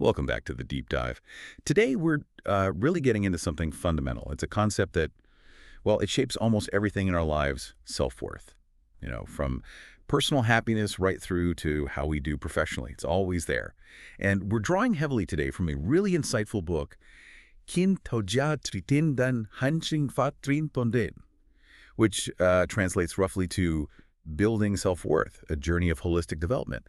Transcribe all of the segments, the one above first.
Welcome back to the deep dive. Today, we're really getting into something fundamental. It's a concept that, well, it shapes almost everything in our lives, self-worth. From personal happiness right through to how we do professionally. It's always there. And we're drawing heavily today from a really insightful book, Kin Toja Tritin Dan Hansing Fa Trin Tonden, which translates roughly to Building Self-Worth, a Journey of Holistic Development.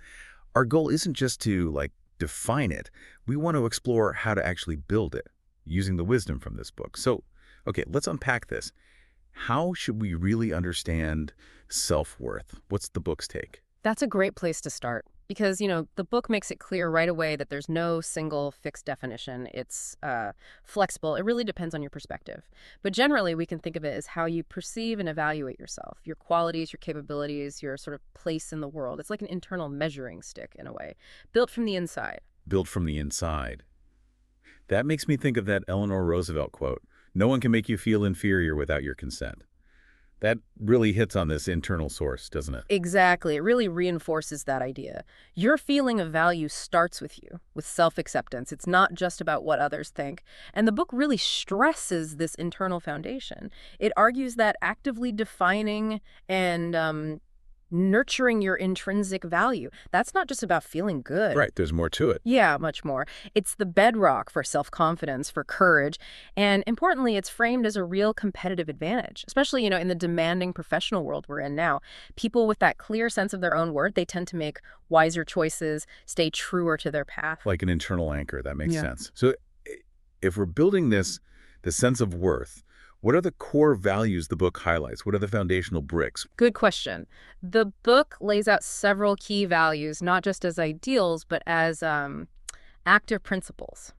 Our goal isn't just to, define it. We want to explore how to actually build it, using the wisdom from this book. So, okay, let's unpack this. How should we really understand self-worth? What's the book's take? That's a great place to start because, the book makes it clear right away that there's no single fixed definition. It's flexible. It really depends on your perspective. But generally, we can think of it as how you perceive and evaluate yourself, your qualities, your capabilities, your sort of place in the world. It's like an internal measuring stick in a way, built from the inside. Built from the inside. That makes me think of that Eleanor Roosevelt quote, "No one can make you feel inferior without your consent." That really hits on this internal source, doesn't it? Exactly. It really reinforces that idea. Your feeling of value starts with you, with self-acceptance. It's not just about what others think. And the book really stresses this internal foundation. It argues that actively defining and nurturing your intrinsic value, that's not just about feeling good. Right, there's more to it. Yeah, much more. It's the bedrock for self-confidence, for courage, and importantly, it's framed as a real competitive advantage, especially, in the demanding professional world we're in now. People with that clear sense of their own worth, they tend to make wiser choices, stay truer to their path. Like an internal anchor, that makes sense. So if we're building the sense of worth, what are the core values the book highlights? What are the foundational bricks? Good question. The book lays out several key values, not just as ideals, but as active principles.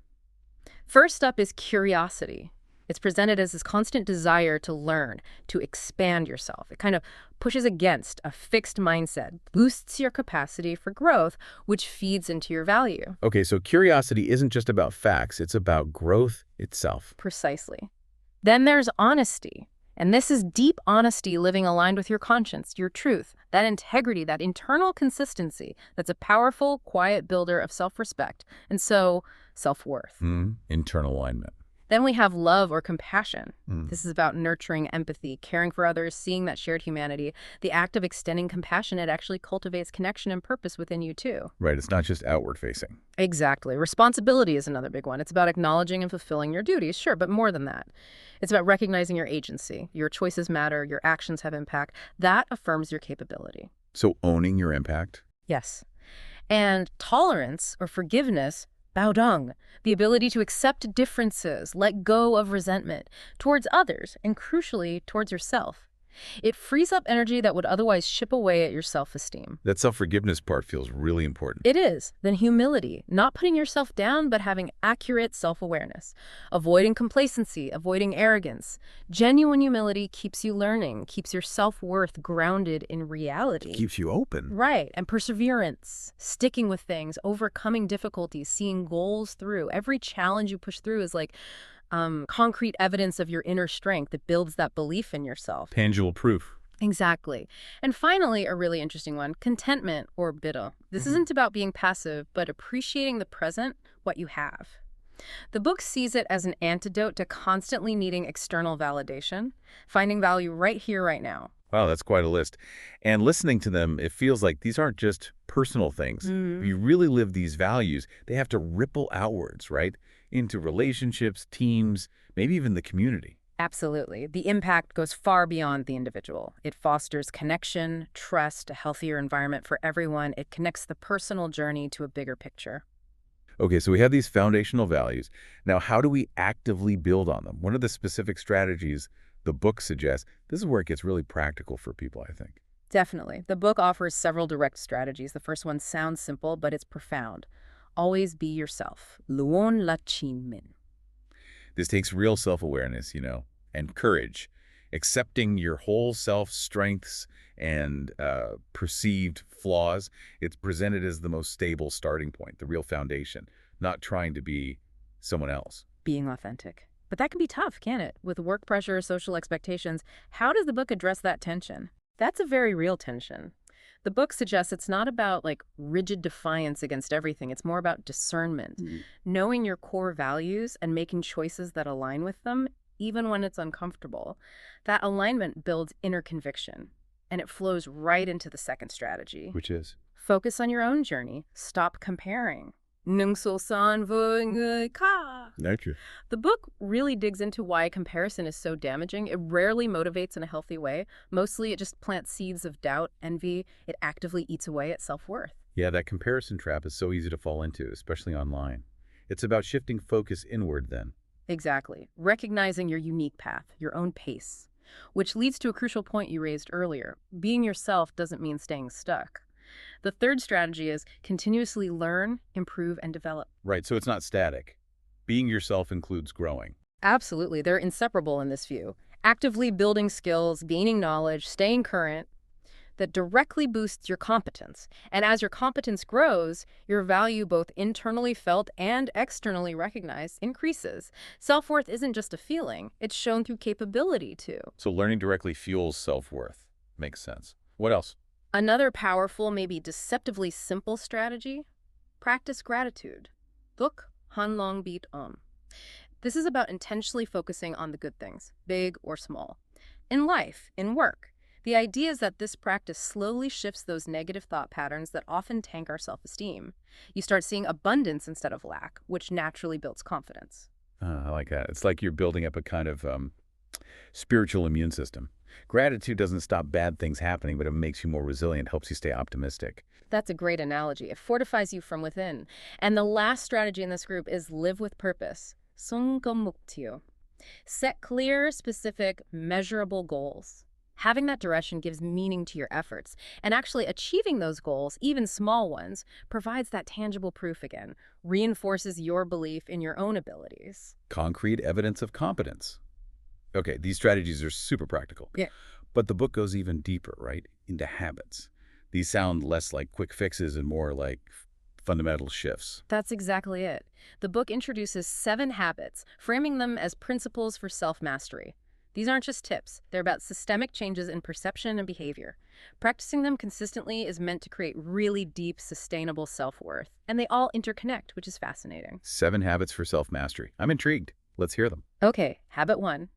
First up is curiosity. It's presented as this constant desire to learn, to expand yourself. It kind of pushes against a fixed mindset, boosts your capacity for growth, which feeds into your value. Okay, so curiosity isn't just about facts, it's about growth itself. Precisely. Then there's honesty. And this is deep honesty living aligned with your conscience, your truth, that integrity, that internal consistency that's a powerful, quiet builder of self-respect, and so self-worth. Internal alignment. Then we have love or compassion. This is about nurturing empathy, caring for others, seeing that shared humanity. The act of extending compassion, it actually cultivates connection and purpose within you too. Right, it's not just outward facing. Exactly. Responsibility is another big one. It's about acknowledging and fulfilling your duties, sure, but more than that. It's about recognizing your agency. Your choices matter, your actions have impact. That affirms your capability. So owning your impact? Yes. And tolerance or forgiveness, baodong, the ability to accept differences, let go of resentment towards others, and crucially, towards yourself. It frees up energy that would otherwise chip away at your self-esteem. That self-forgiveness part feels really important. It is. Then humility, not putting yourself down, but having accurate self-awareness, avoiding complacency, avoiding arrogance. Genuine humility keeps you learning, keeps your self-worth grounded in reality. Keeps you open. Right. And perseverance, sticking with things, overcoming difficulties, seeing goals through. Every challenge you push through is like concrete evidence of your inner strength that builds that belief in yourself. Tangible proof. Exactly. And finally, a really interesting one, contentment or biddo. This isn't about being passive, but appreciating the present, what you have. The book sees it as an antidote to constantly needing external validation, finding value right here, right now. Wow, that's quite a list. And listening to them, it feels like these aren't just personal things. If you really live these values, they have to ripple outwards, right? Into relationships, teams, maybe even the community. Absolutely. The impact goes far beyond the individual. It fosters connection, trust, a healthier environment for everyone. It connects the personal journey to a bigger picture. Okay, so we have these foundational values. Now, how do we actively build on them? What are the specific strategies the book suggests? This is where it gets really practical for people, I think. Definitely. The book offers several direct strategies. The first one sounds simple, but it's profound. Always be yourself. Luon la chin min. This takes real self-awareness, and courage, accepting your whole self strengths and perceived flaws. It's presented as the most stable starting point, the real foundation, not trying to be someone else. Being authentic. But that can be tough, can't it? With work pressure, social expectations, how does the book address that tension? That's a very real tension. The book suggests it's not about like rigid defiance against everything. It's more about discernment, knowing your core values and making choices that align with them, even when it's uncomfortable. That alignment builds inner conviction, and it flows right into the second strategy. Which is? Focus on your own journey. Stop comparing. Nung-sul-san ka. Thank you. The book really digs into why comparison is so damaging. It rarely motivates in a healthy way. Mostly it just plants seeds of doubt, envy. It actively eats away at self-worth. Yeah, that comparison trap is so easy to fall into, especially online. It's about shifting focus inward then. Exactly. Recognizing your unique path, your own pace. Which leads to a crucial point you raised earlier. Being yourself doesn't mean staying stuck. The third strategy is continuously learn, improve, and develop. Right, so it's not static. Being yourself includes growing. Absolutely. They're inseparable in this view. Actively building skills, gaining knowledge, staying current, that directly boosts your competence. And as your competence grows, your value, both internally felt and externally recognized, increases. Self-worth isn't just a feeling. It's shown through capability, too. So learning directly fuels self-worth. Makes sense. What else? Another powerful, maybe deceptively simple strategy: practice gratitude. Look, Han Long Beat Om. This is about intentionally focusing on the good things, big or small. In life, in work, the idea is that this practice slowly shifts those negative thought patterns that often tank our self-esteem. You start seeing abundance instead of lack, which naturally builds confidence. I like that. It's like you're building up a kind of spiritual immune system. Gratitude doesn't stop bad things happening, but it makes you more resilient, helps you stay optimistic. That's a great analogy. It fortifies you from within. And the last strategy in this group is live with purpose. Sunggamuktiyo. Set clear, specific, measurable goals. Having that direction gives meaning to your efforts. And actually achieving those goals, even small ones, provides that tangible proof again, reinforces your belief in your own abilities. Concrete evidence of competence. Okay, these strategies are super practical. Yeah. But the book goes even deeper, right? Into habits. These sound less like quick fixes and more like fundamental shifts. That's exactly it. The book introduces 7 habits, framing them as principles for self-mastery. These aren't just tips. They're about systemic changes in perception and behavior. Practicing them consistently is meant to create really deep, sustainable self-worth. And they all interconnect, which is fascinating. 7 habits for self-mastery. I'm intrigued. Let's hear them. Okay, habit 1.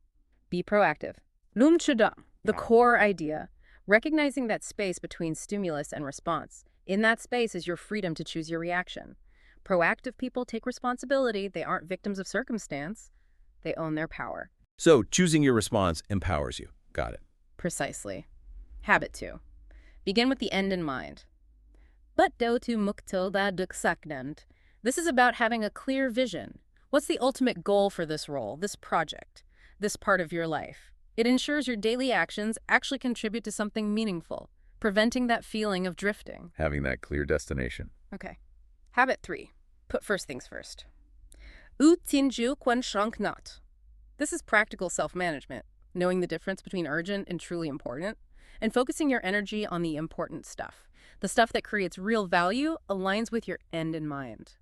Be proactive. Lumchuda, the core idea. Recognizing that space between stimulus and response. In that space is your freedom to choose your reaction. Proactive people take responsibility. They aren't victims of circumstance. They own their power. So, choosing your response empowers you. Got it. Precisely. Habit 2. Begin with the end in mind. But do tu mukto da duksaknand. This is about having a clear vision. What's the ultimate goal for this role, this project, this part of your life? It ensures your daily actions actually contribute to something meaningful, preventing that feeling of drifting. Having that clear destination. Okay. Habit 3. Put first things first. U tinju quan shank not. This is practical self-management, knowing the difference between urgent and truly important, and focusing your energy on the important stuff. The stuff that creates real value aligns with your end in mind.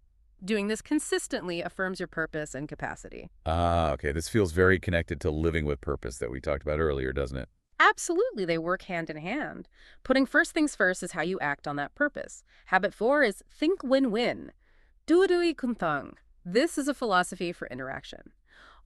Doing this consistently affirms your purpose and capacity. Okay. This feels very connected to living with purpose that we talked about earlier, doesn't it? Absolutely, they work hand in hand. Putting first things first is how you act on that purpose. Habit 4 is think win-win. Duodui kuntang. This is a philosophy for interaction.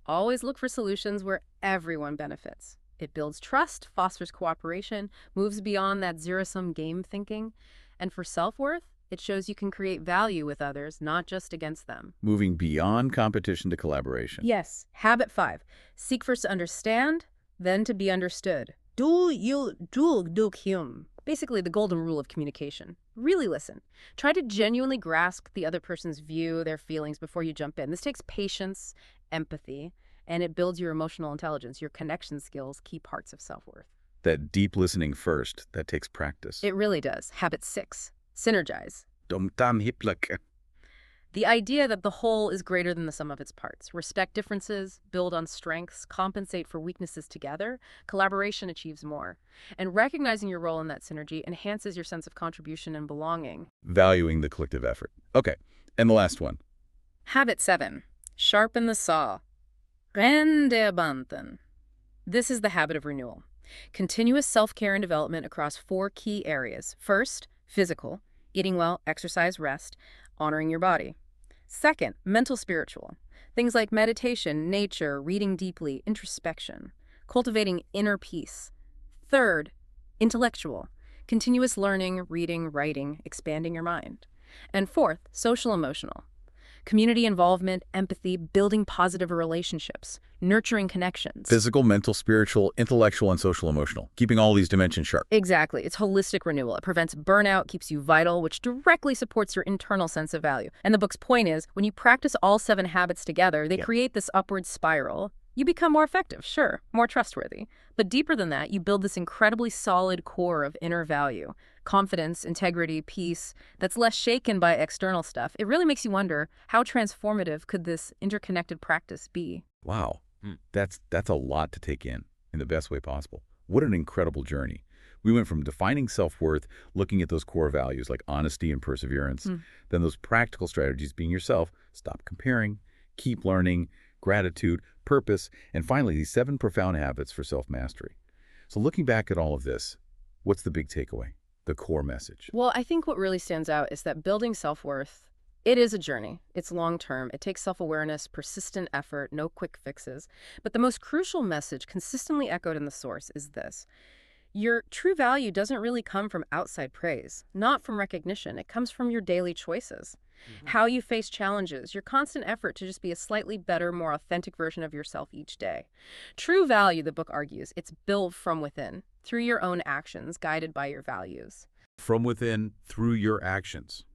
Always look for solutions where everyone benefits. It builds trust, fosters cooperation, moves beyond that zero-sum game thinking. And for self-worth, it shows you can create value with others, not just against them. Moving beyond competition to collaboration. Yes. Habit 5. Seek first to understand, then to be understood. Do you do hyum. Basically, the golden rule of communication. Really listen. Try to genuinely grasp the other person's view, their feelings before you jump in. This takes patience, empathy, and it builds your emotional intelligence, your connection skills, key parts of self-worth. That deep listening first, that takes practice. It really does. Habit 6. Synergize. Dumtam hiplak. The idea that the whole is greater than the sum of its parts. Respect differences, build on strengths, compensate for weaknesses together. Collaboration achieves more. And recognizing your role in that synergy enhances your sense of contribution and belonging. Valuing the collective effort. Okay. And the last one. Habit 7. Sharpen the saw. Rendebanten. This is the habit of renewal. Continuous self-care and development across 4 key areas. First, physical, eating well, exercise, rest, honoring your body. Second, mental spiritual. Things like meditation, nature, reading deeply, introspection, cultivating inner peace. Third, intellectual. Continuous learning, reading, writing, expanding your mind. And fourth, social emotional. Community involvement, empathy, building positive relationships, nurturing connections. Physical, mental, spiritual, intellectual, and social emotional. Keeping all these dimensions sharp. Exactly. It's holistic renewal. It prevents burnout, keeps you vital, which directly supports your internal sense of value. And the book's point is, when you practice all 7 habits together, they create this upward spiral. You become more effective, sure, more trustworthy. But deeper than that, you build this incredibly solid core of inner value, confidence, integrity, peace, that's less shaken by external stuff. It really makes you wonder, how transformative could this interconnected practice be? Wow. That's a lot to take in the best way possible. What an incredible journey. We went from defining self-worth, looking at those core values like honesty and perseverance, then those practical strategies, being yourself, stop comparing, keep learning, gratitude, purpose, and finally these 7 profound habits for self-mastery. So looking back at all of this, what's the big takeaway, the core message? Well, I think what really stands out is that building self-worth, it is a journey. It's long-term. It takes self-awareness, persistent effort, no quick fixes. But the most crucial message consistently echoed in the source is this: your true value doesn't really come from outside praise, not from recognition. It comes from your daily choices, how you face challenges, your constant effort to just be a slightly better, more authentic version of yourself each day. True value, the book argues, it's built from within, through your own actions, guided by your values. From within, through your actions.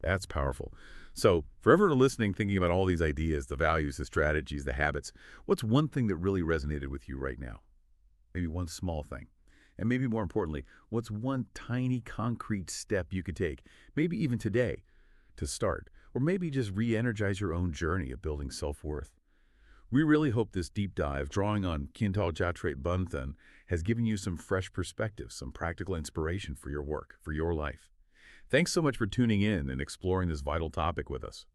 That's powerful. So for everyone listening, thinking about all these ideas, the values, the strategies, the habits, what's one thing that really resonated with you right now? Maybe one small thing. And maybe more importantly, what's one tiny concrete step you could take, maybe even today, to start, or maybe just re-energize your own journey of building self-worth? We really hope this deep dive, drawing on Kintal Jatret Bunthan, has given you some fresh perspective, some practical inspiration for your work, for your life. Thanks so much for tuning in and exploring this vital topic with us.